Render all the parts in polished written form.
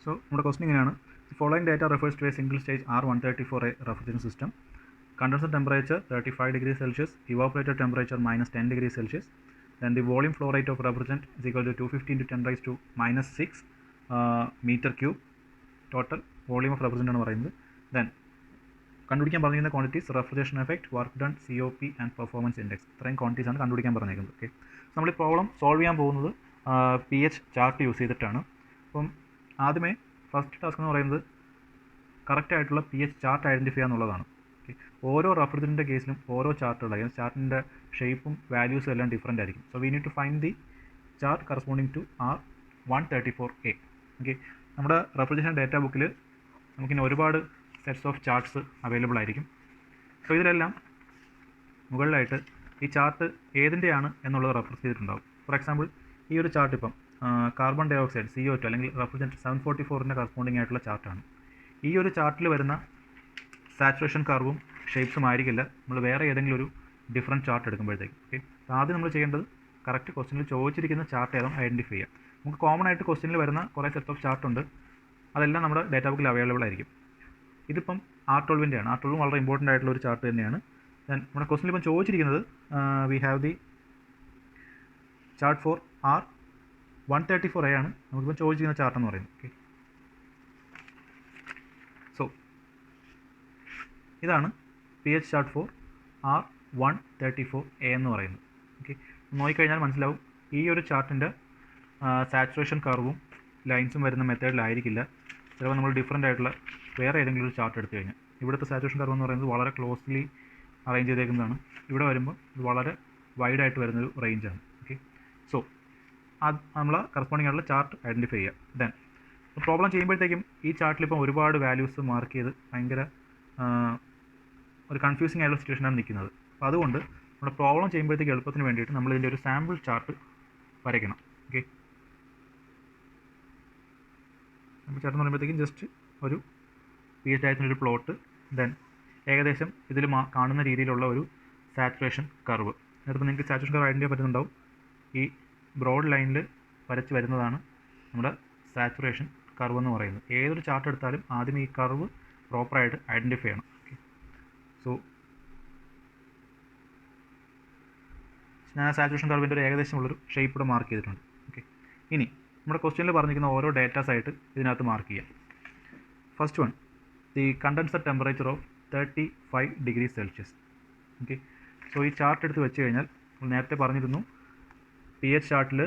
So നമ്മുടെ question ഇങ്ങനെയാണ്. Following data refers to a single stage R134A refrigeration system. Condenser temperature 35 degrees Celsius, evaporator temperature minus 10 degrees Celsius. Then the volume flow rate of refrigerant is equal to 250 into 10 raised to minus 6 meter cube. Total volume of refrigerant ആണ് പറയുന്നത്. Then കണ്ടുപിടിക്കാൻ പറഞ്ഞിരിക്കുന്ന quantities refrigeration effect, work done, COP and performance index. ഇത്രയും quantities ആണ് കണ്ടുപിടിക്കാൻ പറഞ്ഞിരിക്കുന്നത്. Okay, നമ്മൾ ഈ പ്രോബ്ലം സോൾവ് ചെയ്യാൻ പോകുന്നത് pH ചാർട്ട് യൂസ് ചെയ്തിട്ടാണ്. അപ്പം ആദ്യമേ ഫസ്റ്റ് ടാസ്ക് എന്ന് പറയുന്നത് കറക്റ്റ് ആയിട്ടുള്ള pH ചാർട്ട് ഐഡൻറ്റിഫൈ ചെയ്യുക എന്നുള്ളതാണ്. ഓരോ റെഫ്രിജറൻറ്റിൻ്റെ കേസിലും ഓരോ ചാർട്ടുകളായിരിക്കും. ചാർട്ടിൻ്റെ ഷേപ്പും വാല്യൂസും എല്ലാം ഡിഫറൻ്റ് ആയിരിക്കും. So we need to find the chart corresponding to R134A. Okay, നമ്മുടെ റെഫ്രിജറേഷൻ ഡേറ്റ ബുക്കിൽ നമുക്കിനി ഒരുപാട് സെറ്റ്സ് ഓഫ് ചാർട്ട്സ് അവൈലബിൾ ആയിരിക്കും. സോ ഇതിലെല്ലാം മുകളിലായിട്ട് ഈ ചാർട്ട് ഏതിൻ്റെയാണ് എന്നുള്ളത് റെഫർ ചെയ്തിട്ടുണ്ടാവും. ഫോർ എക്സാമ്പിൾ ഈ ഒരു ചാർട്ട് ഇപ്പം കാർബൺ ഡൈ ഓക്സൈഡ് CO2 അല്ലെങ്കിൽ റെഫ്രിജറൻറ്റ് 744ൻ്റെ കറസ്പോണ്ടിങ് ആയിട്ടുള്ള ചാർട്ടാണ്. ഈ ഒരു ചാർട്ടിൽ വരുന്ന സാച്ചുറേഷൻ കർവും ഷേപ്സും ആയിരിക്കില്ല നമ്മൾ വേറെ ഏതെങ്കിലും ഒരു ഡിഫറൻറ്റ് ചാർട്ട് എടുക്കുമ്പോഴത്തേക്കും. ഓക്കെ, ആദ്യം നമ്മൾ ചെയ്യേണ്ടത് കറക്റ്റ് ക്വസ്റ്റ്യനിൽ ചോദിച്ചിരിക്കുന്ന ചാർട്ട് ഏതാണ് ഐഡൻറ്റിഫൈ ചെയ്യുക. നമുക്ക് കോമൺ ആയിട്ട് ക്വസ്റ്റ്യനിൽ വരുന്ന കുറേ സെറ്റ് ഓഫ് ചാർട്ട് ഉണ്ട്, അതെല്ലാം നമ്മുടെ ഡേറ്റാ ബുക്കിൽ അവൈലബിൾ ആയിരിക്കും. ഇതിപ്പം R12ൻ്റെയാണ്. R12 വളരെ ഇമ്പോർട്ടൻ്റ് ആയിട്ടുള്ള ഒരു ചാർട്ട് തന്നെയാണ്. ദെൻ നമ്മുടെ ക്വസ്റ്റ്യനിൽ ഇപ്പം ചോദിച്ചിരിക്കുന്നത് we have the chart for R134A ആണ് നമുക്കിപ്പം ചോദിച്ചിരിക്കുന്ന ചാർട്ട് എന്ന് പറയുന്നത്. ഓക്കെ, സോ ഇതാണ് pH ചാർട്ട് ഫോർ R134A എന്ന് പറയുന്നത്. ഓക്കെ, നോക്കിക്കഴിഞ്ഞാൽ മനസ്സിലാവും ഈ ഒരു ചാർട്ടിൻ്റെ സാച്ചുറേഷൻ കർവും ലൈൻസും വരുന്ന മെത്തേഡിലായിരിക്കില്ല. ചിലപ്പോൾ നമ്മൾ ഡിഫറൻ്റ് ആയിട്ടുള്ള വേറെ ഏതെങ്കിലും ഒരു ചാർട്ട് എടുത്തു കഴിഞ്ഞാൽ ഇവിടുത്തെ സാച്ചുറേഷൻ കർവ് എന്ന് പറയുന്നത് വളരെ ക്ലോസ്ലി അറേഞ്ച് ചെയ്തേക്കുന്നതാണ്. ഇവിടെ വരുമ്പോൾ ഇത് വളരെ വൈഡായിട്ട് വരുന്നൊരു റേഞ്ചാണ്. ഓക്കെ, സോ അത് നമ്മൾ കറസ്പോണ്ടിങ് ആയിട്ടുള്ള ചാർട്ട് ഐഡൻറ്റിഫൈ ചെയ്യുക. ദെൻ പ്രോബ്ലം ചെയ്യുമ്പോഴത്തേക്കും ഈ ചാർട്ടിൽ ഇപ്പം ഒരുപാട് വാല്യൂസ് മാർക്ക് ചെയ്ത് ഭയങ്കര ഒരു കൺഫ്യൂസിങ് ആയിട്ടുള്ള സിറ്റുവേഷനാണ് നിൽക്കുന്നത്. അപ്പോൾ അതുകൊണ്ട് നമ്മുടെ പ്രോബ്ലം ചെയ്യുമ്പോഴത്തേക്ക് എളുപ്പത്തിന് വേണ്ടിയിട്ട് നമ്മൾ ഇതിൻ്റെ ഒരു സാമ്പിൾ ചാർട്ട് വരയ്ക്കണം. ഓക്കെ, സാമ്പിൾ ചാർട്ട് എന്ന് പറയുമ്പോഴത്തേക്കും ജസ്റ്റ് ഒരു pH ഡയത്തിനൊരു പ്ലോട്ട്, ദെൻ ഏകദേശം ഇതിൽ കാണുന്ന രീതിയിലുള്ള ഒരു സാച്ചുറേഷൻ കർവ്. അതിപ്പോൾ നിങ്ങൾക്ക് സാച്ചുറേഷൻ കർവ് ഐഡൻറ്റിഫൈ പറ്റുന്നുണ്ടാവും. ഈ ബ്രോഡ് ലൈനിൽ വരച്ച് വരുന്നതാണ് നമ്മുടെ സാച്ചുറേഷൻ കർവ് എന്ന് പറയുന്നത്. ഏതൊരു ചാർട്ട് എടുത്താലും ആദ്യം ഈ കർവ് പ്രോപ്പറായിട്ട് ഐഡൻറ്റിഫൈ ചെയ്യണം. ഓക്കെ, സോ ഞാൻ സാച്ചുറേഷൻ കർവിൻ്റെ ഒരു ഏകദേശമുള്ളൊരു ഷേപ്പ് ഇവിടെ മാർക്ക് ചെയ്തിട്ടുണ്ട്. ഓക്കെ, ഇനി നമ്മുടെ ക്വസ്റ്റ്യനിൽ പറഞ്ഞിരിക്കുന്ന ഓരോ ഡേറ്റാസ് ആയിട്ട് ഇതിനകത്ത് മാർക്ക് ചെയ്യാം. First one, the condenser temperature of 35 degree Celsius. Okay, so ഈ ചാർട്ട് എടുത്ത് വെച്ച് കഴിഞ്ഞാൽ നമ്മൾ നേരത്തെ പറഞ്ഞിരുന്നു pH ചാർട്ടിൽ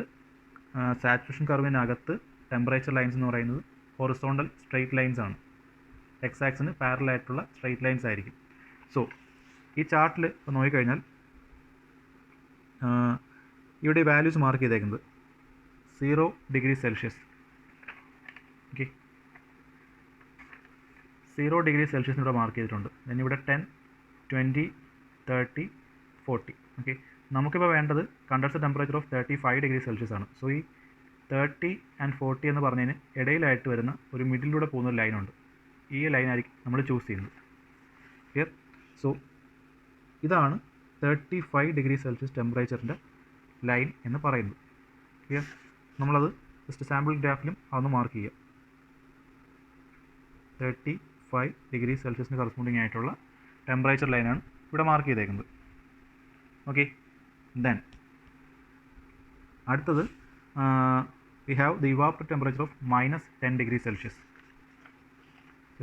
സാച്ചുറേഷൻ കർവിനകത്ത് ടെമ്പറേച്ചർ ലൈൻസ് എന്ന് പറയുന്നത് ഹൊറിസോണ്ടൽ സ്ട്രെയിറ്റ് ലൈൻസ് ആണ്. എക്സ് ആക്സിന് പാരലൽ ആയിട്ടുള്ള സ്ട്രെയിറ്റ് ലൈൻസ് ആയിരിക്കും. സോ ഈ ചാർട്ടിൽ ഇപ്പോൾ നോക്കിക്കഴിഞ്ഞാൽ ഇവിടെ വാല്യൂസ് മാർക്ക് ചെയ്തേക്കുന്നത് 0 degree Celsius. Okay, 0 degree Celsius ഇവിടെ മാർക്ക് ചെയ്തിട്ടുണ്ട്. then ഇവിടെ 10, 20, 30, 40. ഓക്കെ, നമുക്കിപ്പോൾ വേണ്ടത് condenser temperature of 35 degree Celsius ആണ്. സോ ഈ 30 and 40 എന്ന് പറഞ്ഞതിന് ഇടയിലായിട്ട് വരുന്ന ഒരു മിഡിലൂടെ പോകുന്ന ഒരു ലൈനുണ്ട്. ഈ ലൈനായിരിക്കും നമ്മൾ ചൂസ് ചെയ്യുന്നത്. ക്ലിയർ? സോ ഇതാണ് 35 ഡിഗ്രി സെൽഷ്യസ് ടെമ്പറേച്ചറിൻ്റെ ലൈൻ എന്ന് പറയുന്നത്. ക്ലിയർ? നമ്മളത് ജസ്റ്റ് സാമ്പിൾ ഗ്രാഫിലും അതൊന്ന് മാർക്ക് ചെയ്യുക. 35 ഡിഗ്രി സെൽഷ്യസിന് കറസ്പോണ്ടിങ് ആയിട്ടുള്ള ടെമ്പറേച്ചർ ലൈനാണ് ഇവിടെ മാർക്ക് ചെയ്തേക്കുന്നത്. ഓക്കെ, ദെൻ അടുത്തത് V have the evaporator temperature of -10 degree Celsius.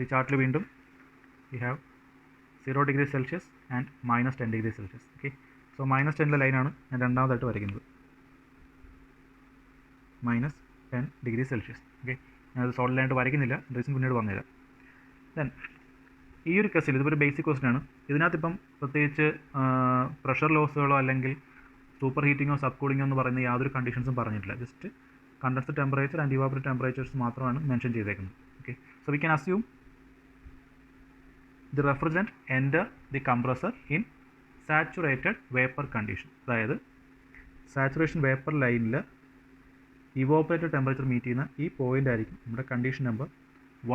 ഈ ചാർട്ടിൽ വീണ്ടും we have 0 degree Celsius and -10 degree Celsius. Okay, so -10 ലൈനാണ് ഞാൻ രണ്ടാമതായിട്ട് വരയ്ക്കുന്നത്. -10 ഡിഗ്രി സെൽഷ്യസ്. ഓക്കെ, ഞാനത് സോളിഡ് ലൈനായിട്ട് വരയ്ക്കുന്നില്ല, റീസൺ പിന്നീട് പറഞ്ഞുതരാം. ദെൻ ഈ ഒരു കേസിൽ ഇതിപ്പോൾ ഒരു ബേസിക് ക്വസ്റ്റൻ ആണ്. ഇതിനകത്തിപ്പം പ്രത്യേകിച്ച് പ്രഷർ ലോസുകളോ അല്ലെങ്കിൽ സൂപ്പർ ഹീറ്റിങ്ങോ സബ് കൂളിങ്ങോ എന്ന് പറയുന്ന യാതൊരു കണ്ടീഷൻസും പറഞ്ഞിട്ടില്ല. Just condenser temperature and evaporator temperatures മാത്രമാണ് മെൻഷൻ ചെയ്തേക്കുന്നത്. Okay, so we can assume the refrigerant enter the compressor in saturated vapour condition. അതായത് സാച്ചുറേഷൻ വേപ്പർ ലൈനിൽ ഇവോപ്പറേറ്റർ ടെമ്പറേച്ചർ മീറ്റ് ചെയ്യുന്ന ഈ പോയിൻ്റ് ആയിരിക്കും നമ്മുടെ കണ്ടീഷൻ നമ്പർ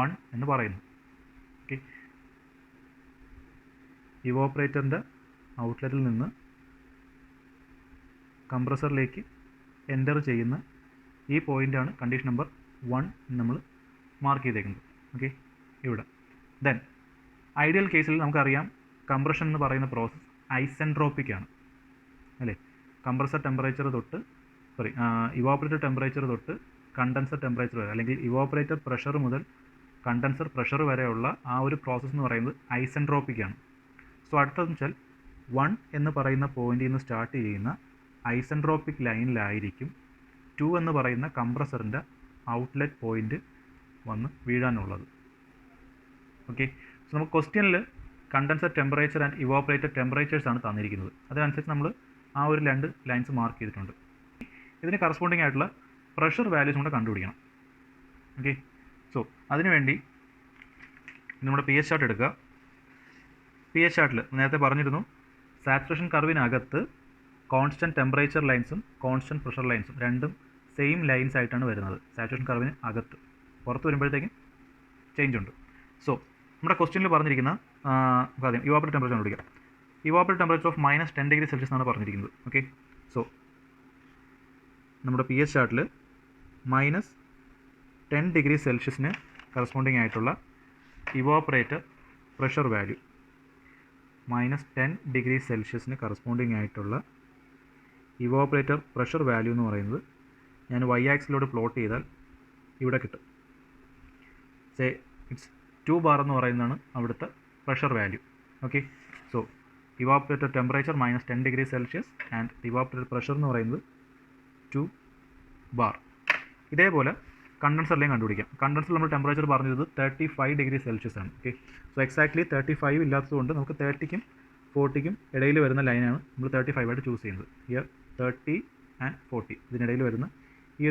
1 എന്ന് പറയുന്നത്. ഓക്കെ, ഇവോപ്പറേറ്ററിൻ്റെ ഔട്ട്ലെറ്റിൽ നിന്ന് കംപ്രസറിലേക്ക് എൻ്റർ ചെയ്യുന്ന ഈ പോയിൻ്റാണ് കണ്ടീഷൻ നമ്പർ 1 നമ്മൾ മാർക്ക് ചെയ്തേക്കുന്നത്. ഓക്കെ, ഇവിടെ. ദെൻ ഐഡിയൽ കേസിൽ നമുക്കറിയാം കംപ്രഷൻ എന്ന് പറയുന്ന പ്രോസസ്സ് ഐസെൻട്രോപ്പിക് ആണ് അല്ലേ. കംപ്രസർ ടെമ്പറേച്ചർ തൊട്ട് ഇവാപ്പറേറ്റർ ടെമ്പറേച്ചർ തൊട്ട് കണ്ടൻസർ ടെമ്പറേച്ചർ വരെ, അല്ലെങ്കിൽ ഇവാപ്പറേറ്റർ പ്രഷർ മുതൽ കണ്ടൻസർ പ്രഷർ വരെയുള്ള ആ ഒരു പ്രോസസ്സ് എന്ന് പറയുന്നത് ഐസെൻട്രോപ്പിക് ആണ്. സോ അടുത്തതെന്ന് വെച്ചാൽ 1 എന്ന് പറയുന്ന പോയിന്റിൽ നിന്ന് സ്റ്റാർട്ട് ചെയ്യുന്ന ഐസെൻട്രോപ്പിക് ലൈനിലായിരിക്കും 2 എന്ന് പറയുന്ന കംപ്രസറിൻ്റെ ഔട്ട്ലെറ്റ് പോയിന്റ് വന്ന് വീഴാനുള്ളത്. ഓക്കെ, സോ നമുക്ക് ക്വസ്റ്റ്യനിൽ condenser temperature and evaporator temperatures ആണ് തന്നിരിക്കുന്നത്. അതനുസരിച്ച് നമ്മൾ ആ ഒരു 2 ലൈൻസ് മാർക്ക് ചെയ്തിട്ടുണ്ട്. ഇതിന് കറസ്പോണ്ടിങ് ആയിട്ടുള്ള പ്രഷർ വാല്യൂസ് കൂടെ കണ്ടുപിടിക്കണം. ഓക്കെ, സോ അതിനുവേണ്ടി നമ്മുടെ പി എച്ച് ചാർട്ട് എടുക്കുക. പി എച്ച് ചാർട്ടിൽ നേരത്തെ പറഞ്ഞിരുന്നു സാച്ചുറേഷൻ കർവിനകത്ത് കോൺസ്റ്റൻറ്റ് ടെമ്പറേച്ചർ ലൈൻസും കോൺസ്റ്റൻറ്റ് പ്രഷർ ലൈൻസും രണ്ടും സെയിം ലൈൻസ് ആയിട്ടാണ് വരുന്നത്. സാച്ചുറേഷൻ കർവിന് അകത്ത്, പുറത്ത് വരുമ്പോഴത്തേക്കും ചേഞ്ച് ഉണ്ട്. സോ നമ്മുടെ ക്വസ്റ്റ്യനിൽ പറഞ്ഞിരിക്കുന്ന ആദ്യം ഇവാപ്പറേറ്റർ ടെമ്പറേച്ചർ കണ്ടുപിടിക്കാം. ഇവാപ്പറേറ്റർ ടെമ്പറേച്ചർ ഓഫ് -10°C എന്നാണ് പറഞ്ഞിരിക്കുന്നത്. ഓക്കെ, സോ നമ്മുടെ പി എച്ച് ചാർട്ടിൽ -10°C കറസ്പോണ്ടിങ് ആയിട്ടുള്ള evaporator pressure value, -10°C corresponding ആയിട്ടുള്ള ഇവാപ്പറേറ്റർ പ്രഷർ വാല്യൂ എന്ന് പറയുന്നത് ഞാൻ y ആക്സിലോട് പ്ലോട്ട് ചെയ്താൽ ഇവിടെ കിട്ടും. സേ ഇറ്റ്സ് 2 ബാർ എന്ന് പറയുന്നതാണ് അവിടുത്തെ pressure value. Okay, so evaporator temperature -10°C and evaporator pressure എന്ന് പറയുന്നത് 2 ബാർ. ഇതേപോലെ കണ്ടൻസറിലേയും കണ്ടുപിടിക്കാം. കണ്ടൻസറിൽ നമ്മൾ ടെമ്പറേച്ചർ പറഞ്ഞത് 35°C ആണ്. ഓക്കെ, സോ എക്സാക്ട്ലി 35 ഇല്ലാത്തതുകൊണ്ട് നമുക്ക് 30ക്കും 40ക്കും ഇടയിൽ വരുന്ന ലൈനാണ് നമ്മൾ 35 ആയിട്ട് ചൂസ് ചെയ്യുന്നത്. ഹിയർ 30 ആൻഡ് 40 ഇതിനിടയിൽ വരുന്ന ഈ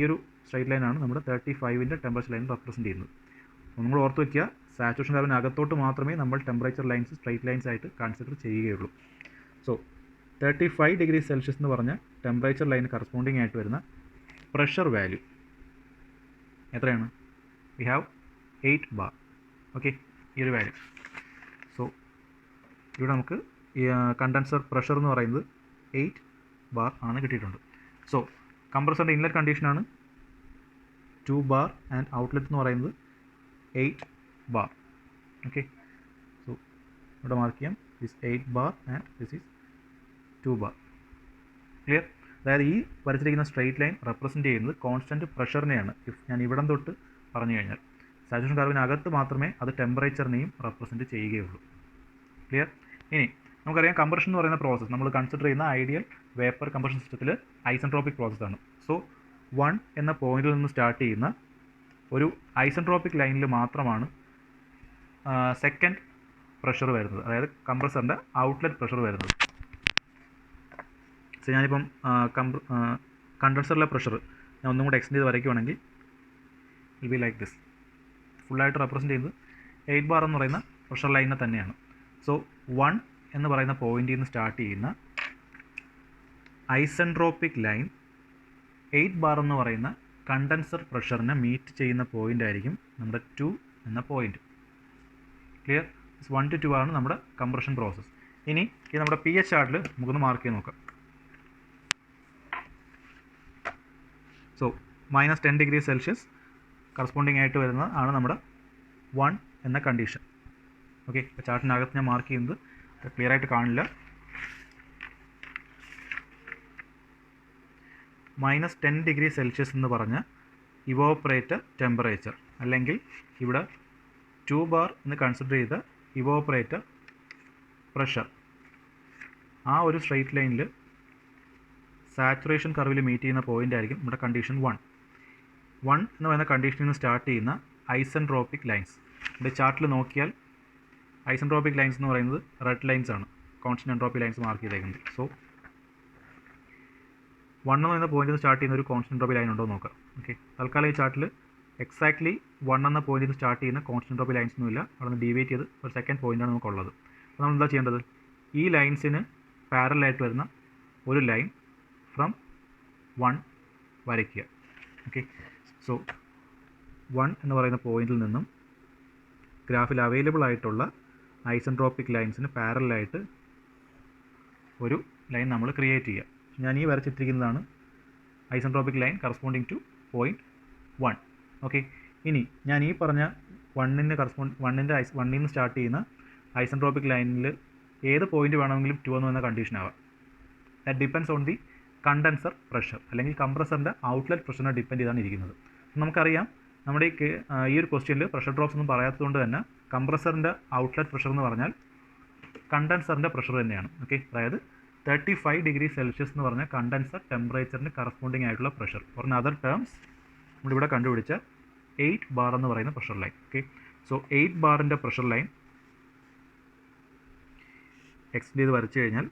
ഒരു സ്ട്രൈറ്റ് ലൈനാണ് നമ്മുടെ 35ൻ്റെ ടെമ്പറേച്ചർ ലൈൻ റെപ്രസെൻറ്റ് ചെയ്യുന്നത്. നമ്മൾ ഓർത്ത് വയ്ക്കുക, സാച്ചുറേഷൻ കർവിന് അകത്തോട്ട് മാത്രമേ നമ്മൾ ടെമ്പറേച്ചർ ലൈൻസ് സ്ട്രൈറ്റ് ലൈൻസ് ആയിട്ട് കൺസിഡർ ചെയ്യുകയുള്ളൂ. സോ 35°C എന്ന് പറഞ്ഞ ടെമ്പറേച്ചർ ലൈന് കറസ്പോണ്ടിങ് ആയിട്ട് വരുന്ന പ്രഷർ വാല്യൂ എത്രയാണ്? We have 8 bar. ഓക്കെ, ഈ ഒരു വാല്യൂ. സോ ഇവിടെ നമുക്ക് കണ്ടൻസർ പ്രഷർ എന്ന് പറയുന്നത് 8 ബാർ ആണ് കിട്ടിയിട്ടുണ്ട്. സോ കംപ്രസറിൻ്റെ ഇൻലെറ്റ് കണ്ടീഷനാണ് 2 ബാർ ആൻഡ് ഔട്ട്ലെറ്റ് എന്ന് പറയുന്നത് 8 ബാർ. ഓക്കെ, സോ ഇവിടെ മാർക്ക് ചെയ്യാം, this 8 bar and this is 2 bar. Clear? അതായത് ഈ വരച്ചിരിക്കുന്ന സ്ട്രെയിറ്റ് ലൈൻ റെപ്രസെൻറ്റ് ചെയ്യുന്നത് കോൺസ്റ്റൻറ്റ് പ്രഷറിനെയാണ്. ഇഫ് ഞാൻ ഇവിടം തൊട്ട് പറഞ്ഞു കഴിഞ്ഞാൽ സാച്ചുറേഷൻ കർവിനകത്ത് മാത്രമേ അത് ടെമ്പറേച്ചറിനെയും റെപ്രസെൻറ്റ് ചെയ്യുകയുള്ളൂ. ക്ലിയർ? ഇനി നമുക്കറിയാം കംപ്രഷൻ എന്ന് പറയുന്ന പ്രോസസ്സ് നമ്മൾ കൺസിഡർ ചെയ്യുന്ന ഐഡിയൽ വേപ്പർ കംപ്രഷൻ സിസ്റ്റത്തിൽ ഐസെൻട്രോപ്പിക് പ്രോസസ്സാണ്. സോ 1 എന്ന പോയിന്റിൽ നിന്ന് സ്റ്റാർട്ട് ചെയ്യുന്ന ഒരു ഐസെൻട്രോപ്പിക് ലൈനിൽ മാത്രമാണ് സെക്കൻഡ് പ്രഷർ വരുന്നത്, അതായത് കംപ്രസറിൻ്റെ ഔട്ട്ലെറ്റ് പ്രഷർ വരുന്നത്. സോ ഞാനിപ്പം കണ്ടൻസറിലെ പ്രഷർ ഞാൻ ഒന്നും കൂടെ എക്സ്റ്റെൻഡ് ചെയ്ത് വരയ്ക്കുവാണെങ്കിൽ ഇൽ ബി ലൈക്ക് ദിസ്. ഫുള്ളായിട്ട് റെപ്രസെൻറ്റ് ചെയ്യുന്നത് 8 ബാർ എന്ന് പറയുന്ന പ്രഷർ ലൈനിനെ തന്നെയാണ്. സോ 1 എന്ന് പറയുന്ന പോയിന്റിൽ നിന്ന് സ്റ്റാർട്ട് ചെയ്യുന്ന ഐസെൻട്രോപ്പിക് ലൈൻ 8 ബാർ എന്ന് പറയുന്ന കണ്ടൻസർ പ്രഷറിനെ മീറ്റ് ചെയ്യുന്ന പോയിൻ്റ് ആയിരിക്കും നമ്മുടെ 2 എന്ന പോയിൻ്റ്. ക്ലിയർ? 1 to 2 ആണ് നമ്മുടെ കംപ്രഷൻ പ്രോസസ്സ്. ഇനി ഇത് നമ്മുടെ പി എച്ച് ചാർട്ടിൽ നമുക്കൊന്ന് മാർക്ക് ചെയ്ത് നോക്കാം. സോ -10°C കറസ്പോണ്ടിങ് ആയിട്ട് വരുന്നത് ആണ് നമ്മുടെ 1 എന്ന കണ്ടീഷൻ. ഓക്കെ, ഇപ്പോൾ ചാർട്ടിനകത്ത് ഞാൻ മാർക്ക് ചെയ്യുന്നത് ക്ലിയർ ആയിട്ട് കാണില്ല. -10°C എന്ന് പറഞ്ഞ ഇവോപ്പറേറ്റർ ടെമ്പറേച്ചർ, അല്ലെങ്കിൽ ഇവിടെ 2 ബാർ എന്ന് കൺസിഡർ ചെയ്ത ഇവോപ്പറേറ്റർ പ്രഷർ, ആ ഒരു സ്ട്രെയിറ്റ് ലൈനിൽ സാച്ചുറേഷൻ കർവിൽ മീറ്റ് ചെയ്യുന്ന പോയിൻ്റ് ആയിരിക്കും നമ്മുടെ കണ്ടീഷൻ 1 എന്ന് പറയുന്ന കണ്ടീഷനിൽ നിന്ന് സ്റ്റാർട്ട് ചെയ്യുന്ന ഐസെൻട്രോപ്പിക് ലൈൻസ്. ഇവിടെ ചാർട്ടിൽ നോക്കിയാൽ ഐസെൻട്രോപ്പിക് ലൈൻസ് എന്ന് പറയുന്നത് റെഡ് ലൈൻസ് ആണ്, കോൺസ്റ്റന്റ് എൻട്രോപ്പി ലൈൻസ് മാർക്ക് ചെയ്തേക്കുന്നത്. സോ 1 എന്ന് പറയുന്ന പോയിന്റിൽ നിന്ന് സ്റ്റാർട്ട് ചെയ്യുന്ന ഒരു കോൺസ്റ്റന്റ് എൻട്രോപ്പി ലൈൻ ഉണ്ടോ എന്ന് നോക്കാം. ഓക്കെ, തൽക്കാലം ഈ ചാർട്ടിൽ എക്സാക്ട്ലി 1 എന്ന പോയിന്റിൽ നിന്ന് സ്റ്റാർട്ട് ചെയ്യുന്ന കോൺസ്റ്റന്റ് എൻട്രോപ്പി ലൈൻസ് ഒന്നുമില്ല, അവിടെ നിന്ന് ഡീവേറ്റ് ചെയ്ത് ഒരു സെക്കൻഡ് പോയിൻ്റാണ് നമുക്കുള്ളത്. അപ്പോൾ നമ്മൾ എന്താ ചെയ്യേണ്ടത്? ഈ ലൈൻസിന് പാരലായിട്ട് വരുന്ന ഒരു ലൈൻ ഫ്രം 1 വരയ്ക്കുക. ഓക്കെ, സോ 1 എന്ന് പറയുന്ന പോയിന്റിൽ നിന്നും ഗ്രാഫിൽ അവൈലബിൾ ആയിട്ടുള്ള ഐസെൻട്രോപ്പിക് ലൈൻസിന് പാരലായിട്ട് ഒരു ലൈൻ നമ്മൾ ക്രിയേറ്റ് ചെയ്യുക. ഞാൻ ഈ വരച്ചിട്ടിരിക്കുന്നതാണ് isentropic line corresponding to point 1. Okay, ഇനി ഞാൻ ഈ പറഞ്ഞ വണ്ണിൻ്റെ വണ്ണിൽ നിന്ന് സ്റ്റാർട്ട് ചെയ്യുന്ന ഐസെൻട്രോപിക് ലൈനിൽ ഏത് പോയിന്റ് വേണമെങ്കിലും 2 എന്ന് പറയുന്ന കണ്ടീഷൻ ആവാം. That depends on the condenser pressure അല്ലെങ്കിൽ കംപ്രസറിൻ്റെ ഔട്ട്ലെറ്റ് പ്രഷറിനെ ഡിപ്പെൻഡ് ചെയ്താണ് ഇരിക്കുന്നത്. നമുക്കറിയാം നമ്മുടെ ഈ ഒരു ക്വസ്റ്റ്യനിൽ പ്രഷർ ഡ്രോപ്സ് ഒന്നും പറയാത്തതുകൊണ്ട് തന്നെ കംപ്രസറിൻ്റെ ഔട്ട്ലെറ്റ് പ്രഷർ എന്ന് പറഞ്ഞാൽ കണ്ടൻസറിൻ്റെ പ്രഷർ തന്നെയാണ്. ഓക്കെ, അതായത് 35 ഡിഗ്രി സെൽഷ്യസ് എന്ന് പറഞ്ഞ കണ്ടൻസർ ടെമ്പറേച്ചറിന് കറസ്പോണ്ടിങ് ആയിട്ടുള്ള pressure. Or in other terms നമ്മളിവിടെ കണ്ടുപിടിച്ച 8 ബാർ എന്ന് പറയുന്ന പ്രഷർ ലൈൻ. ഓക്കെ, സോ 8 ബാറിൻ്റെ പ്രഷർ ലൈൻ എക്സ്റ്റെൻഡ് ചെയ്ത് വരച്ചു കഴിഞ്ഞാൽ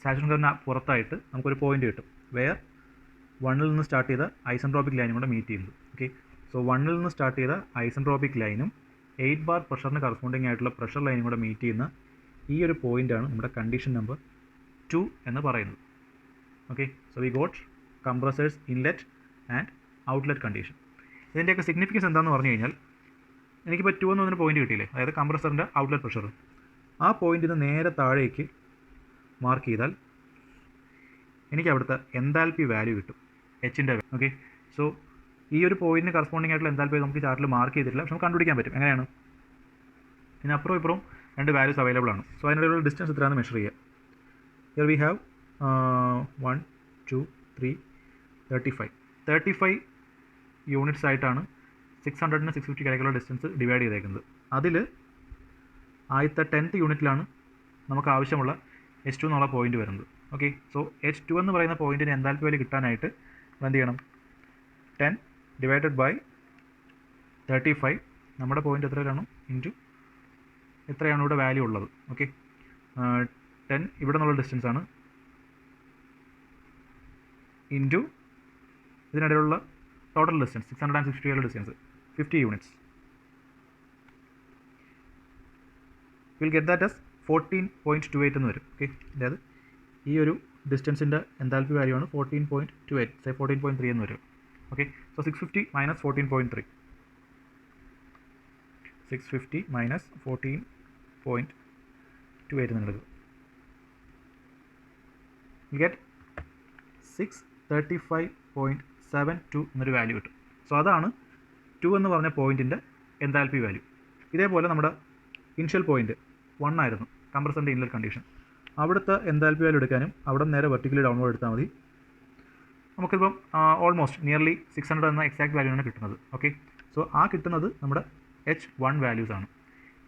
സാച്ചുറേഷൻ കർവിന് പുറത്തായിട്ട് നമുക്കൊരു പോയിന്റ് കിട്ടും, വെയർ 1ൽ നിന്ന് സ്റ്റാർട്ട് ചെയ്ത ഐസെൻട്രോപിക് ലൈനും കൂടെ മീറ്റ് ചെയ്യുന്നത്. ഓക്കെ, സോ 1ൽ നിന്ന് സ്റ്റാർട്ട് ചെയ്ത ഐസെൻട്രോപിക് ലൈനും 8 ബാർ പ്രഷറിന് കറസ്പോണ്ടിങ് ആയിട്ടുള്ള പ്രഷർ ലൈനും കൂടെ മീറ്റ് ചെയ്യുന്ന ഈ ഒരു പോയിൻ്റാണ് നമ്മുടെ കണ്ടീഷൻ നമ്പർ 2 എന്ന് പറയുന്നത്. Okay, so we got compressors inlet and outlet condition. ഇതിൻ്റെയൊക്കെ സിഗ്നിഫിക്കൻസ് എന്താണെന്ന് പറഞ്ഞു കഴിഞ്ഞാൽ എനിക്കിപ്പോൾ 2 എന്ന് പറഞ്ഞൊരു പോയിന്റ് കിട്ടിയില്ലേ, അതായത് കംപ്രസറിൻ്റെ ഔട്ട്ലെറ്റ് പ്രഷർ. ആ പോയിന്റിന് നേരെ താഴേക്ക് മാർക്ക് ചെയ്താൽ എനിക്ക് അവിടുത്തെ എൻതാൽപ്പി വാല്യൂ കിട്ടും, എച്ചിൻ്റെ. ഓക്കെ, സോ ഈ ഒരു പോയിന്റിന് കറസ്പോണ്ടിങ് ആയിട്ടുള്ള എൻതാൽപ്പി നമുക്ക് ചാർട്ടിൽ മാർക്ക് ചെയ്തിട്ടില്ല, പക്ഷെ നമുക്ക് കണ്ടുപിടിക്കാൻ പറ്റും. എങ്ങനെയാണ്? ഇതിന് അപ്പുറം ഇപ്പുറം 2 വാല്യൂസ് അവൈലബിൾ ആണ്. സോ അതിനുള്ള ഡിസ്റ്റൻസ് എത്രയാണെന്ന് മെഷർ ചെയ്യുക. ഹിയർ വി ഹാവ് 1 2 3 35 യൂണിറ്റ്സ് ആയിട്ടാണ് 600-ന് 650 കിടക്കുള്ള ഡിസ്റ്റൻസ് ഡിവൈഡ് ചെയ്തേക്കുന്നത്. അതിൽ ആദ്യത്തെ 10th യൂണിറ്റിലാണ് നമുക്ക് ആവശ്യമുള്ള H2 എന്നുള്ള പോയിന്റ് വരുന്നത്. ഓക്കെ, സോ H2 എന്ന് പറയുന്ന പോയിന്റിന് എൻതാൽപ്പി വാല്യൂ കിട്ടാനായിട്ട് എന്ത് ചെയ്യണം? 10 ഡിവൈഡഡ് ബൈ 35, നമ്മുടെ പോയിന്റ് എത്രയാണ് ഇൻറ്റു എത്രയാണ് ഇവിടെ വാല്യൂ ഉള്ളത്. ഓക്കെ, 10 ഇവിടെ നിന്നുള്ള ഡിസ്റ്റൻസ് ആണ് ഇൻറ്റു ഇതിനിടയിലുള്ള total distance 660 distance 50 units. Will get that as 14.28 എന്ന് വരും. ഓക്കെ, അതായത് ഈ ഒരു ഡിസ്റ്റൻസിൻ്റെ എൻതാൽപ്പി വാല്യൂ ആണ് 14.28, 14.3 എന്ന് വരും. ഓക്കെ, സോ 650 മൈനസ് 14.3, 650 മൈനസ് 14.28 എന്ന് എടുക്കുക. വിൽ ഗെറ്റ് 635.72 എന്നൊരു വാല്യൂ കിട്ടും. സോ അതാണ് 2 എന്ന് പറഞ്ഞ പോയിൻറ്റിൻ്റെ എൻതാൽപ്പി വാല്യൂ. ഇതേപോലെ നമ്മുടെ ഇനിഷ്യൽ പോയിൻറ്റ് 1 ആയിരുന്നു കംപ്രസറിൻ്റെ ഇൻലെറ്റ് കണ്ടീഷൻ. അവിടുത്തെ എൻതാൽപ്പി വാല്യൂ എടുക്കാനും അവിടെ നേരെ വെർട്ടിക്കലി ഡൗൺവേർഡ് എടുത്താൽ മതി. നമുക്കിപ്പം ഓൾമോസ്റ്റ് നിയർലി 600 എന്ന എക്സാക്ട് വാല്യൂ ആണ് കിട്ടുന്നത്. ഓക്കെ, സോ ആ കിട്ടുന്നത് നമ്മുടെ H1 വാല്യൂസ് ആണ്.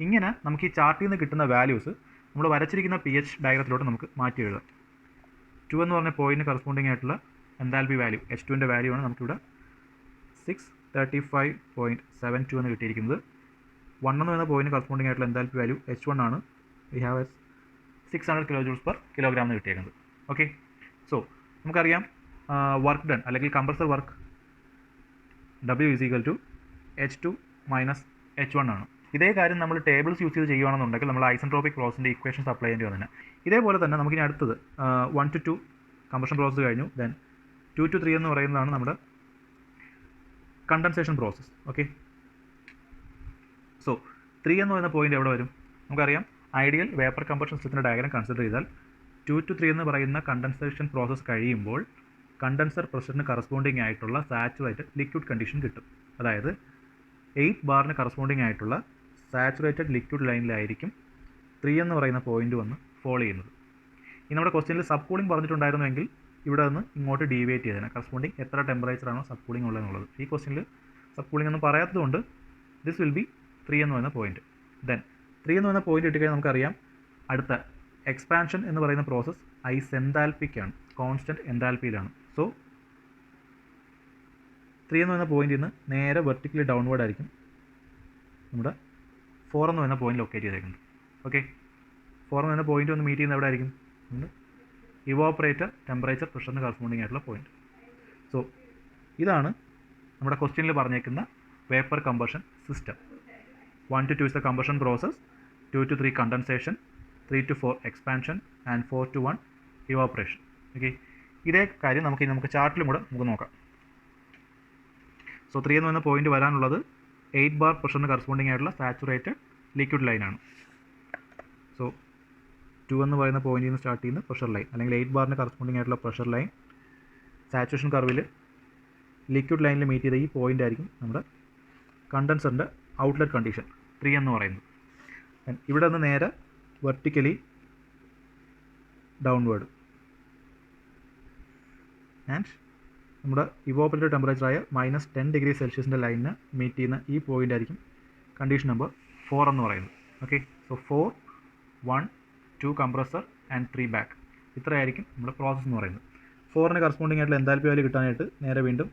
ഇങ്ങനെ നമുക്ക് ഈ ചാർട്ടിൽ നിന്ന് കിട്ടുന്ന വാല്യൂസ് നമ്മൾ വരച്ചിരിക്കുന്ന pH ഡയഗ്രത്തിലോട്ട് നമുക്ക് മാറ്റി എഴുതാം. 2 എന്ന് പറഞ്ഞ പോയിന്റിന് കറസ്പോണ്ടിങ് ആയിട്ടുള്ള എൻതാൽപ്പി വാല്യൂ H2ൻ്റെ വാല്യൂ ആണ് നമുക്കിവിടെ 635.72 എന്ന് കിട്ടിയിരിക്കുന്നത്. 1 എന്ന് പറയുന്ന പോയിന്റ് കറസ്പോണ്ടിങ് ആയിട്ടുള്ള എൻതാൽപ്പി വാല്യൂ H1 ആണ്. വി ഹാവ് 600 kJ/kg എന്ന് കിട്ടിയേക്കുന്നത്. ഓക്കെ, സോ നമുക്കറിയാം വർക്ക് ഡൺ അല്ലെങ്കിൽ compressor work W = H2 minus H1 ആണ്. ഇതേ കാര്യം നമ്മൾ ടേബിൾസ് യൂസ് ചെയ്ത് ചെയ്യുകയാണെന്നുണ്ടെങ്കിൽ നമ്മൾ ഐസെൻട്രോപിക് പ്രോസസിൻ്റെ ഇക്വേഷൻസ് അപ്ലൈ ചെയ്യേണ്ടി വന്നത്. ഇതേപോലെ തന്നെ നമുക്കിനി അടുത്തത് 1 to 2 കംപ്രഷൻ പ്രോസസ്സ് കഴിഞ്ഞു. ദെൻ 2 to 3 എന്ന് പറയുന്നതാണ് നമ്മുടെ കണ്ടൻസേഷൻ പ്രോസസ്സ്. ഓക്കെ, സോ 3 എന്ന് പറയുന്ന പോയിന്റ് എവിടെ വരും? നമുക്കറിയാം ഐഡിയൽ വേപ്പർ കംപ്രഷൻ സിസ്റ്റത്തിൻ്റെ ഡയഗ്രം കൺസിഡർ ചെയ്താൽ 2 to 3 എന്ന് പറയുന്ന കണ്ടൻസേഷൻ പ്രോസസ്സ് കഴിയുമ്പോൾ കണ്ടൻസർ പ്രഷറിന് കറസ്പോണ്ടിങ് ആയിട്ടുള്ള സാച്ചുറേറ്റഡ് ലിക്വിഡ് കണ്ടീഷൻ കിട്ടും. അതായത് 8 ബാറിന് കറസ്പോണ്ടിങ് ആയിട്ടുള്ള സാച്ചുറേറ്റഡ് ലിക്വിഡ് ലൈനിലായിരിക്കും 3 എന്ന് പറയുന്ന പോയിന്റ് വന്ന് ഫോളോ ചെയ്യുന്നത്. ഇനി നമ്മുടെ ക്വസ്റ്റ്യനിൽ സബ് കൂളിംഗ് പറഞ്ഞിട്ടുണ്ടായിരുന്നുവെങ്കിൽ ഇവിടെ നിന്ന് ഇങ്ങോട്ട് ഡീവിയേറ്റ് ചെയ്തേനെ കറസ്പോണ്ടിങ് എത്ര ടെമ്പറേച്ചറാണോ സബ് കൂളിംഗ് ഉള്ളതെന്നുള്ളത്. ഈ ക്വസ്റ്റ്യനിൽ സബ് കൂളിംഗ് ഒന്നും പറയാത്തതുകൊണ്ട് ദിസ് വിൽ ബി 3 എന്ന് പറയുന്ന പോയിന്റ്. ദെൻ 3 എന്ന് പറയുന്ന പോയിന്റ് ഇട്ടുകഴിഞ്ഞാൽ നമുക്കറിയാം അടുത്ത എക്സ്പാൻഷൻ എന്ന് പറയുന്ന പ്രോസസ്സ് ഐസെൻതാൽപ്പിക്കാണ്, കോൺസ്റ്റൻറ്റ് എൻതാൽപ്പിയിലാണ്. സോ 3 എന്ന് പറയുന്ന പോയിന്റിൽ നിന്ന് നേരെ വെർട്ടിക്കലി ഡൗൺവേർഡ് ആയിരിക്കും നമ്മുടെ 4 എന്ന് പറയുന്ന പോയിന്റ് ലൊക്കേറ്റ് ചെയ്തേക്കുന്നത്. ഓക്കെ, 4 എന്ന് പറയുന്ന പോയിന്റ് ഒന്ന് മീറ്റ് ചെയ്യുന്ന എവിടെ ആയിരിക്കും? ഇവോപ്പറേറ്റർ ടെമ്പറേച്ചർ പ്രഷറിന് കറസ്പോണ്ടിങ് ആയിട്ടുള്ള പോയിന്റ്. സോ ഇതാണ് നമ്മുടെ ക്വസ്റ്റ്യനിൽ പറഞ്ഞേക്കുന്ന vapour combustion system. 1 to 2 is the combustion process, 2 to 3 condensation, 3 to 4 expansion and 4 to 1 evaporation. Okay, ഇതേ കാര്യം നമുക്ക് ചാർട്ടിലും കൂടെ നമുക്ക് നോക്കാം. സോ 3 എന്ന് പറയുന്ന പോയിന്റ് വരാനുള്ളത് 8 ബാർ പ്രഷറിന് കറസ്പോണ്ടിങ് ആയിട്ടുള്ള സാച്ചുറേറ്റഡ് ലിക്വിഡ് ലൈനാണ്. സോ 2 എന്ന് പറയുന്ന പോയിന്റിൽ നിന്ന് സ്റ്റാർട്ട് ചെയ്യുന്ന പ്രഷർ ലൈൻ അല്ലെങ്കിൽ 8 ബാറിന് കറസ്പോണ്ടിങ് ആയിട്ടുള്ള പ്രഷർ ലൈൻ സാച്ചുറേഷൻ കർവിൽ ലിക്വിഡ് ലൈനിൽ മീറ്റ് ചെയ്ത ഈ പോയിൻ്റ് ആയിരിക്കും നമ്മുടെ കണ്ടൻസറിൻ്റെ ഔട്ട്ലെറ്റ് കണ്ടീഷൻ 3 എന്ന് പറയുന്നത്. ഇവിടെ നിന്ന് നേരെ വെർട്ടിക്കലി ഡൗൺവേർഡ് ആൻഡ് നമ്മുടെ ഇവോപ്പറേറ്റഡ് ടെമ്പറേച്ചറായ -10 ഡിഗ്രി സെൽഷ്യസിൻ്റെ ലൈനിന് മീറ്റ് ചെയ്യുന്ന ഈ പോയിൻ്റ് ആയിരിക്കും കണ്ടീഷൻ നമ്പർ 4 എന്ന് പറയുന്നത്. Okay, so 4, 1, 2 compressor and 3 back, ഇത്രയായിരിക്കും നമ്മുടെ പ്രോസസ്സ് എന്ന് പറയുന്നത്. 4ന് കറസ്പോണ്ടിങ് ആയിട്ടുള്ള എൻതാൽപ്പി വാല്യൂ കിട്ടാനായിട്ട് നേരെ വീണ്ടും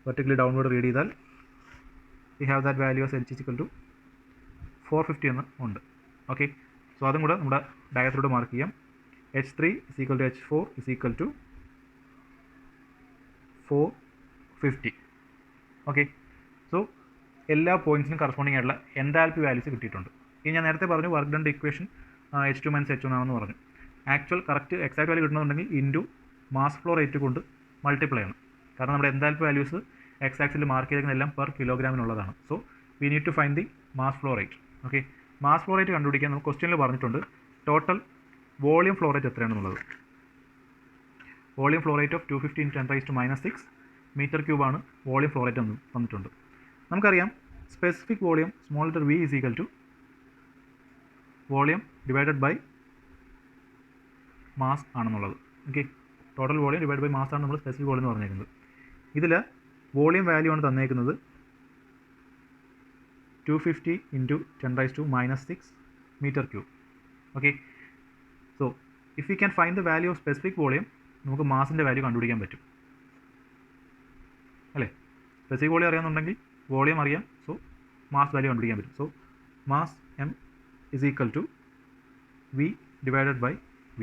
വെർട്ടിക്കലി ഡൗൺവേർഡ് റീഡ് ചെയ്താൽ we have that value of H = 450 എന്ന് ഉണ്ട്. ഓക്കെ, സോ അതും കൂടെ നമ്മുടെ ഡയഗ്രത്തിലൂടെ മാർക്ക് ചെയ്യാം. H3 = H4 = 450. ഓക്കെ, സോ എല്ലാ പോയിൻറ്റ്സിനും കറസ്പോണ്ടിങ് ആയിട്ടുള്ള എൻതാൽപ്പി വാല്യൂസ് കിട്ടിയിട്ടുണ്ട്. ഇനി ഞാൻ നേരത്തെ പറഞ്ഞു work done equation H2 - H1 ആണെന്ന് പറഞ്ഞു. ആക്ച്വൽ കറക്റ്റ് എക്സാക്ട് വാല്യൂ കിട്ടണമെന്നുണ്ടെങ്കിൽ ഇൻറ്റു മാസ് ഫ്ലോ റേറ്റ് കൊണ്ട് മൾട്ടിപ്ലൈ ചെയ്യണം. കാരണം നമ്മുടെ enthalpy values X axis mark ചെയ്തിരിക്കുന്ന എല്ലാം പെർ കിലോഗ്രാമിനുള്ളതാണ്. So we need to find the mass flow rate. Okay, mass flow rate കണ്ടുപിടിക്കാൻ നമുക്ക് ക്വസ്റ്റ്യനിൽ പറഞ്ഞിട്ടുണ്ട് ടോട്ടൽ വോളിയം ഫ്ലോ റേറ്റ് എത്രയാണെന്നുള്ളത്. Volume flow rate of 250 × 10⁻⁶ metre ക്യൂബാണ് വോളിയം ഫ്ലോ റേറ്റ് തന്നിട്ടുണ്ട്. നമുക്കറിയാം specific volume small letter v = volume divided by mass ആണെന്നുള്ളത്. Okay, total volume divide by mass ആണ് നമ്മൾ സ്പെസിഫിക് വോളിയം എന്ന് പറഞ്ഞേക്കുന്നത്. ഇതിൽ വോളിയം വാല്യൂ ആണ് തന്നേക്കുന്നത് 250 × 10⁻⁶ metre cube. Okay, so if you can find the value of specific volume നമുക്ക് മാസിൻ്റെ വാല്യൂ കണ്ടുപിടിക്കാൻ പറ്റും അല്ലേ. സ്പെസിഫിക് വോളിയം അറിയാമെന്നുണ്ടെങ്കിൽ വോളിയം അറിയാം, സോ മാസ് വാല്യൂ കണ്ടുപിടിക്കാൻ പറ്റും. So mass m = v divided by v.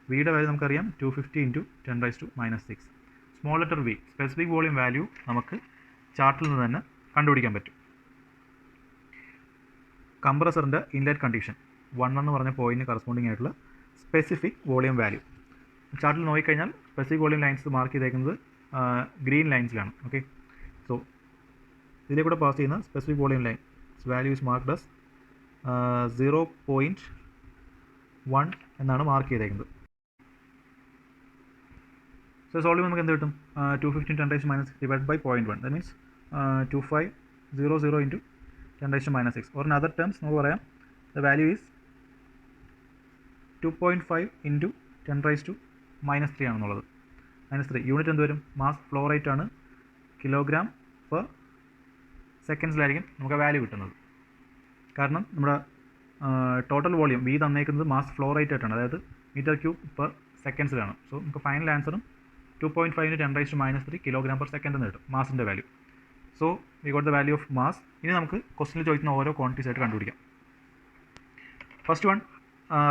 വിയുടെ വാല്യൂ നമുക്കറിയാം 250 × 10⁻⁶. Small letter v specific volume value നമുക്ക് ചാർട്ടിൽ നിന്ന് തന്നെ കണ്ടുപിടിക്കാൻ പറ്റും. കംപ്രസറിൻ്റെ ഇൻലെറ്റ് കണ്ടീഷൻ 1 എന്ന് പറഞ്ഞ പോയിൻറ്റിന് കറസ്പോണ്ടിങ് ആയിട്ടുള്ള സ്പെസിഫിക് വോളിയം വാല്യൂ ചാർട്ടിൽ നോക്കിക്കഴിഞ്ഞാൽ സ്പെസിഫിക് വോളിയം ലൈൻസ് മാർക്ക് ചെയ്തേക്കുന്നത് ഗ്രീൻ ലൈൻസിലാണ്. ഓക്കെ, സോ ഇതിലെ കൂടെ പാസ് ചെയ്യുന്ന specific volume line value is marked as 0.1 എന്നാണ് മാർക്ക് ചെയ്തേക്കുന്നത്. സോ സോൾവ് ചെയ്യുമ്പോൾ നമുക്ക് എന്ത് കിട്ടും? 250 × 10⁻⁶ divide by 0.1, that means 2500 × 10⁻⁶. Or in other terms നമുക്ക് പറയാം ദ വാല്യൂ ഈസ് 2.5 × 10⁻³ ആണെന്നുള്ളത്. -3 യൂണിറ്റ് എന്ത് വരും? മാസ് ഫ്ലോ റേറ്റ് ആണ്, കിലോഗ്രാം പെർ സെക്കൻഡ്സിലായിരിക്കും നമുക്ക് വാല്യൂ കിട്ടുന്നത്. കാരണം നമ്മുടെ ടോട്ടൽ വോളിയം വി തന്നേക്കുന്നത് മാസ് ഫ്ലോ റേറ്റ് ആയിട്ടാണ്, അതായത് മീറ്റർ ക്യൂബ് പെർ സെക്കൻഡ്സിലാണ്. സോ നമുക്ക് ഫൈനൽ ആൻസറും 2.5 × 10⁻³ കിലോഗ്രാം പെർ സെക്കൻഡ് എന്ന് കിട്ടും മാസിൻ്റെ value. So we got the value of mass. ഇനി നമുക്ക് ക്വസ്റ്റിനിൽ ചോദിക്കുന്ന ഓരോ ക്വാണ്ടിറ്റീസ് ആയിട്ട് കണ്ടുപിടിക്കാം. First one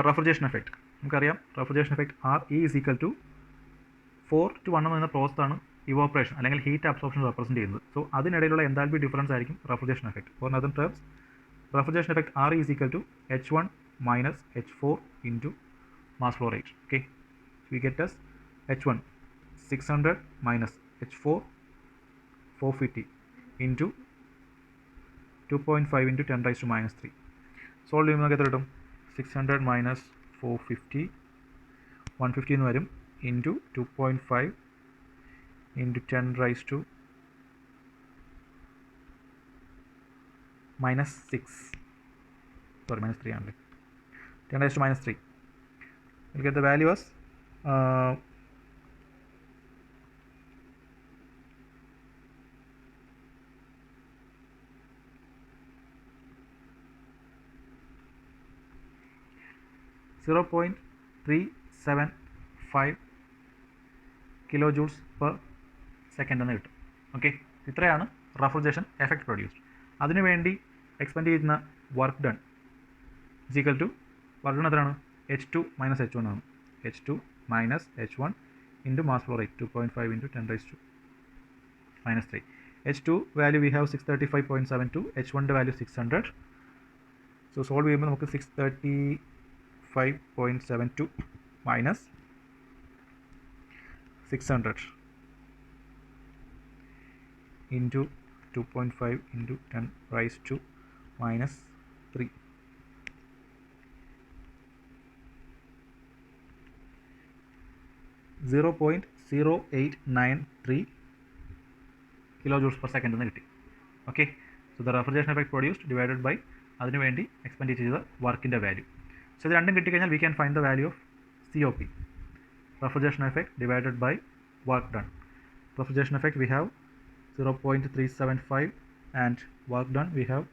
refrigeration effect. നമുക്കറിയാം റെഫ്രിജറേഷൻ എഫക്റ്റ് RE = 4 to 1 എന്ന പ്രോസസ്സാണ് ഇവോപ്പറേഷൻ അല്ലെങ്കിൽ ഹീറ്റ് അബ്സോർപ്ഷൻ റെപ്രസെൻറ്റ് ചെയ്യുന്നത്. സോ അതിനിടയിലുള്ള എൻതാൽപ്പി ഡിഫറൻസ് ആയിരിക്കും refrigeration effect. For other terms refrigeration effect RE = H1 - H4 × mass flow rate. Okay, we get as H1 600 - H4 450 into 2.5 × 10⁻⁻3. Solve ചെയ്യുമ്പോൾ നമുക്ക് എത്ര കിട്ടും? 600 - 450 150 എന്ന് വരും, ഇൻറ്റു 2.5 × 10⁻⁻6 sorry -3 ആണല്ലേ, 10⁻⁻3. We'll get the value as 0.375 kilojoules per second എന്ന് കിട്ടും. Okay, ഇത്രയാണ് റെഫ്രിജറേഷൻ എഫക്റ്റ് പ്രൊഡ്യൂസ്ഡ്. അതിനുവേണ്ടി എക്സ്പെൻഡ് ചെയ്യുന്ന വർക്ക് ഡൺ = വർക്ക് ഡൺ എത്രയാണ്? H2 - H1 ആണ്. H2 - H1 into mass flow rate 2.5 × 10⁻⁻3. H2 value we have 635.72, H1 value 600. So solve ചെയ്യുമ്പോൾ നമുക്ക് 635.72 minus 600 into 2.5 into 10⁻⁻3. 0.0893 kilojoules per second എന്ന് കിട്ടി. Okay, so the refrigeration effect produced divided by അതിനുവേണ്ടി expenditure ചെയ്ത വർക്കിൻ്റെ value. So ഇത് രണ്ടും കിട്ടിക്കഴിഞ്ഞാൽ we can find the value of COP, refrigeration effect divided by work done. Refrigeration effect we have 0.375 and work done we have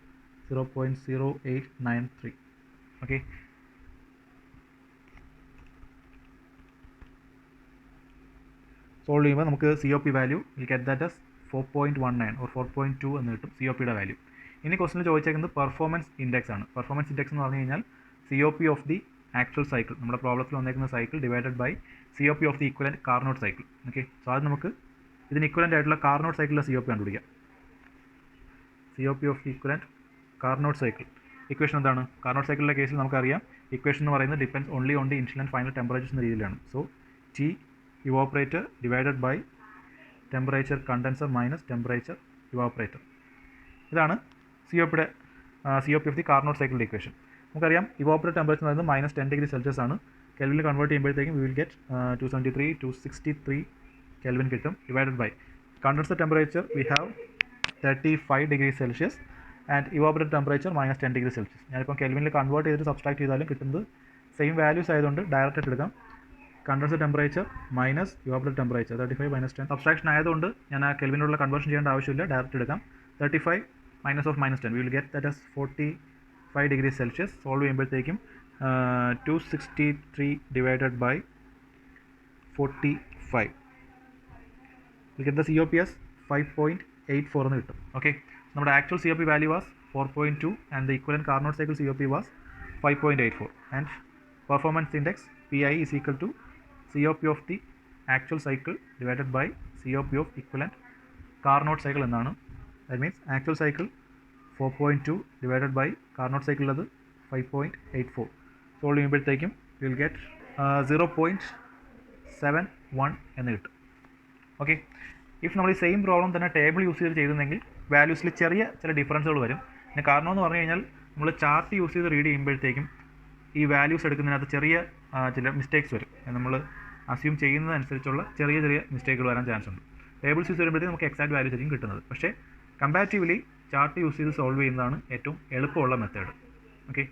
0.0893. Okay, solve ചെയ്യുമ്പോൾ നമുക്ക് COP value will get that as 4.19 or 4.2 എന്ന് കിട്ടും COPയുടെ value. ഇനി ക്വസ്റ്റിനിൽ ചോദിച്ചേക്കുന്നത് performance index ആണ്. Performance index എന്ന് പറഞ്ഞു കഴിഞ്ഞാൽ COP of the actual cycle, നമ്മുടെ പ്രോബ്ലത്തിൽ വന്നേക്കുന്ന cycle divided by COP of the equivalent Carnot cycle. Okay, so അത് നമുക്ക് ഇതിന് ഇക്വലൻ്റ് ആയിട്ടുള്ള കാർനോട്ട് സൈക്കിളിലെ COP കണ്ടുപിടിക്കാം. COP of the equivalent Carnot cycle equation എന്താണ്? കാർനോട്ട് സൈക്കിളിലെ കേസിൽ നമുക്കറിയാം ഇക്വേഷൻ എന്ന് പറയുന്നത് depends only on the initial and final temperatures എന്ന രീതിയിലാണ്. So T evaporator divided by temperature condenser minus temperature evaporator. ഇതാണ് COP ഓഫ് ദി കാർനോട്ട് സൈക്കിളിൻ്റെ ഇക്വേഷൻ. നമുക്കറിയാം ഇവോപ്പറേറ്റ് ടെമ്പറേച്ചർ എന്ന് പറയുന്നത് -10 ഡിഗ്രി സെൽഷ്യസ് ആണ്. കെൽവിനിൽ കൺവേർട്ട് ചെയ്യുമ്പോഴത്തേക്കും വി വിൽ ഗെറ്റ് 263 കെൽവിൻ കിട്ടും. Divided by condenser temperature we have 35 degree Celsius and evaporate temperature -10 degree Celsius. ഞാനിപ്പോൾ കെൽവിനിൽ കൺവേർട്ട് ചെയ്തിട്ട് സബ്സ്ട്രാക്ട് ചെയ്താലും കിട്ടുന്നത് സെയിം വാല്യൂസ് ആയതുകൊണ്ട് ഡയറക്റ്റ് ആയിട്ട് എടുക്കാം. Condenser temperature minus evaporate temperature 35 - 10 subtraction ആയതുകൊണ്ട് ഞാൻ ആ കെൽവിനുള്ള കൺവേർഷൻ ചെയ്യേണ്ട ആവശ്യമില്ല, ഡയറക്റ്റ് എടുക്കാം. 35 - -10 we will get that as 45 degree Celsius. Solve ചെയ്യുമ്പോഴത്തേക്കും 263 divided by 45 will get the COP as 5.84 എന്ന് കിട്ടും. ഓക്കെ, നമ്മുടെ actual COP value was 4.2 and the equivalent Carnot cycle COP was 5.84 and performance index PI is equal to COP of the actual cycle divided by COP of equivalent Carnot cycle എന്നാണ്. That means actual cycle 4.2 divided by Carnot cycle അത് 5.84. Solve ചെയ്യുമ്പോഴത്തേക്കും will get 0.71 എന്ന് കിട്ടും. Okay, if നമ്മൾ ഈ same problem തന്നെ table use ചെയ്ത് ചെയ്തിരുന്നെങ്കിൽ വാല്യൂസിൽ ചില ഡിഫറൻസുകൾ വരും. പിന്നെ കാരണം എന്ന് പറഞ്ഞു കഴിഞ്ഞാൽ നമ്മൾ ചാർട്ട് യൂസ് ചെയ്ത് റീഡ് ചെയ്യുമ്പോഴത്തേക്കും ഈ വാല്യൂസ് എടുക്കുന്നതിനകത്ത് ചില മിസ്റ്റേക്സ് വരും. നമ്മൾ അസ്യൂം ചെയ്യുന്നതനുസരിച്ചുള്ള ചെറിയ മിസ്റ്റേക്കുകൾ വരാൻ ചാൻസ് ഉണ്ട്. ടേബിൾസ് യൂസ് ചെയ്യുമ്പോഴത്തേക്കും നമുക്ക് എക്സാക്ട് വാല്യൂസ് ആയിരിക്കും കിട്ടുന്നത്. പക്ഷേ കമ്പാരിറ്റീവ്ലി ചാർട്ട് യൂസ് ചെയ്ത് സോൾവ് ചെയ്യുന്നതാണ് ഏറ്റവും എളുപ്പമുള്ള മെത്തേഡ്. ഓക്കെ.